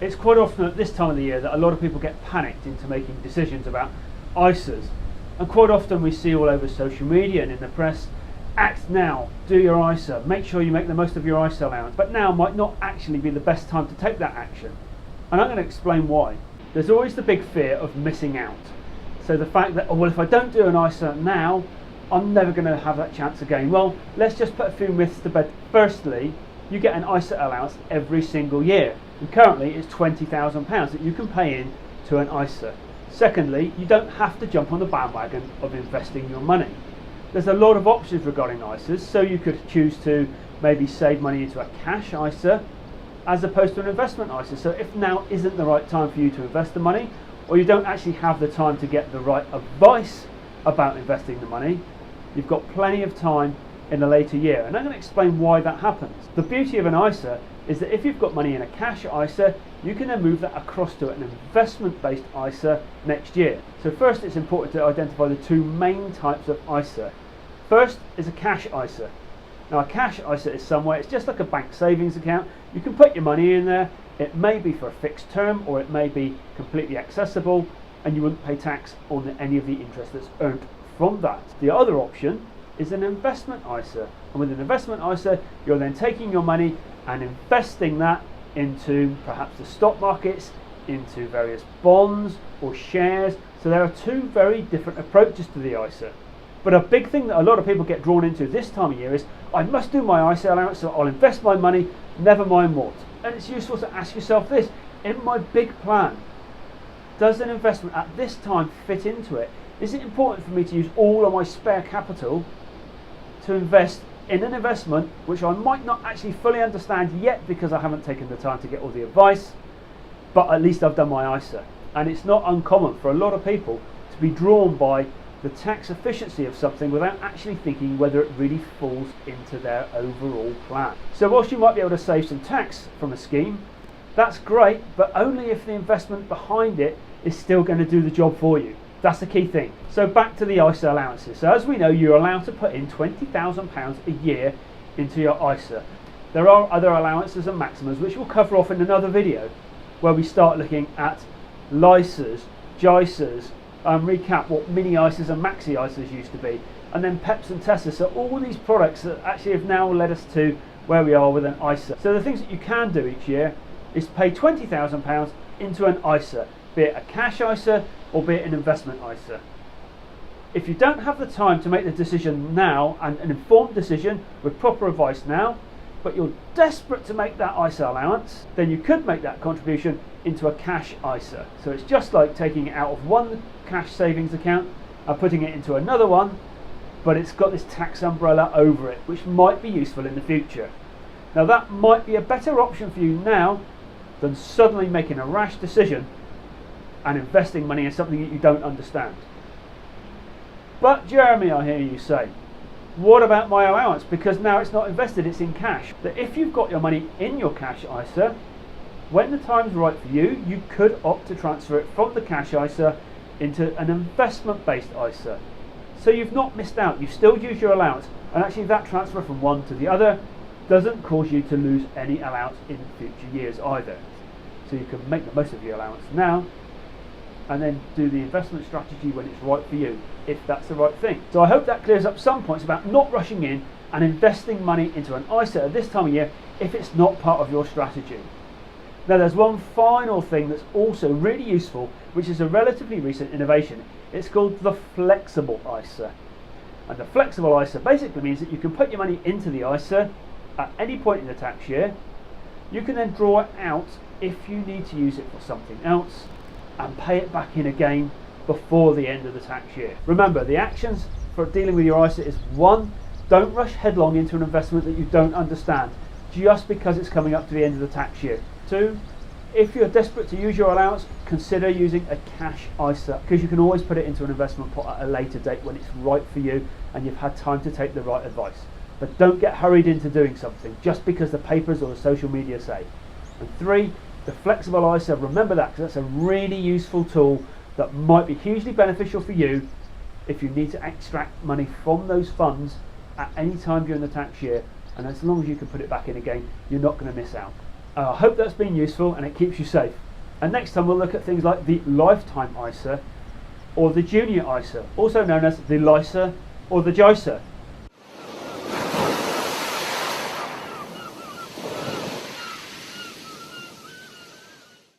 It's quite often at this time of the year that a lot of people get panicked into making decisions about ISAs. And quite often we see all over social media and in the press, act now, do your ISA, make sure you make the most of your ISA allowance. But now might not actually be the best time to take that action. And I'm going to explain why. There's always the big fear of missing out. So the fact that, oh, well, if I don't do an ISA now, I'm never going to have that chance again. Well, let's just put a few myths to bed. Firstly, you get an ISA allowance every single year. And currently it's £20,000 that you can pay in to an ISA. Secondly, you don't have to jump on the bandwagon of investing your money. There's a lot of options regarding ISAs, so you could choose to maybe save money into a cash ISA as opposed to an investment ISA. So if now isn't the right time for you to invest the money, or you don't actually have the time to get the right advice about investing the money, you've got plenty of time in a later year. And I'm going to explain why that happens. The beauty of an ISA is that if you've got money in a cash ISA, you can then move that across to an investment-based ISA next year. So first, it's important to identify the two main types of ISA. First is a cash ISA. Now a cash ISA is somewhere, it's just like a bank savings account. You can put your money in there. It may be for a fixed term, or it may be completely accessible, and you wouldn't pay tax on any of the interest that's earned from that. The other option is an investment ISA, and with an investment ISA you're then taking your money and investing that into perhaps the stock markets, into various bonds or shares. So there are two very different approaches to the ISA. But a big thing that a lot of people get drawn into this time of year is, I must do my ISA allowance, so I'll invest my money, never mind what. And it's useful to ask yourself this: in my big plan, does an investment at this time fit into it? Is it important for me to use all of my spare capital to invest in an investment which I might not actually fully understand yet because I haven't taken the time to get all the advice, but at least I've done my ISA? And it's not uncommon for a lot of people to be drawn by the tax efficiency of something without actually thinking whether it really falls into their overall plan. So whilst you might be able to save some tax from a scheme, that's great, but only if the investment behind it is still going to do the job for you. That's the key thing. So back to the ISA allowances. So as we know, you're allowed to put in £20,000 a year into your ISA. There are other allowances and maximums, which we'll cover off in another video, where we start looking at LISAs, JISAs, recap what mini ISAs and maxi ISAs used to be, and then PEPs and TESAs. So all these products that actually have now led us to where we are with an ISA. So the things that you can do each year is pay £20,000 into an ISA, be it a cash ISA or be it an investment ISA. If you don't have the time to make the decision now, and an informed decision with proper advice now, but you're desperate to make that ISA allowance, then you could make that contribution into a cash ISA. So it's just like taking it out of one cash savings account and putting it into another one, but it's got this tax umbrella over it, which might be useful in the future. Now that might be a better option for you now than suddenly making a rash decision and investing money in something that you don't understand. But Jeremy, I hear you say, what about my allowance? Because now it's not invested, it's in cash. That if you've got your money in your cash ISA, when the time's right for you, you could opt to transfer it from the cash ISA into an investment-based ISA. So you've not missed out, you still use your allowance, and actually that transfer from one to the other doesn't cause you to lose any allowance in future years either. So you can make the most of your allowance now, and then do the investment strategy when it's right for you, if that's the right thing. So I hope that clears up some points about not rushing in and investing money into an ISA at this time of year if it's not part of your strategy. Now there's one final thing that's also really useful, which is a relatively recent innovation. It's called the flexible ISA. And the flexible ISA basically means that you can put your money into the ISA at any point in the tax year. You can then draw it out if you need to use it for something else, and pay it back in again before the end of the tax year. Remember, the actions for dealing with your ISA is: 1, don't rush headlong into an investment that you don't understand just because it's coming up to the end of the tax year. 2, if you're desperate to use your allowance, consider using a cash ISA, because you can always put it into an investment pot at a later date when it's right for you and you've had time to take the right advice. But don't get hurried into doing something just because the papers or the social media say. And 3, the flexible ISA, remember that, because that's a really useful tool that might be hugely beneficial for you if you need to extract money from those funds at any time during the tax year, and as long as you can put it back in again, you're not going to miss out. I hope that's been useful and it keeps you safe. And next time we'll look at things like the lifetime ISA or the junior ISA, also known as the LISA or the JISA.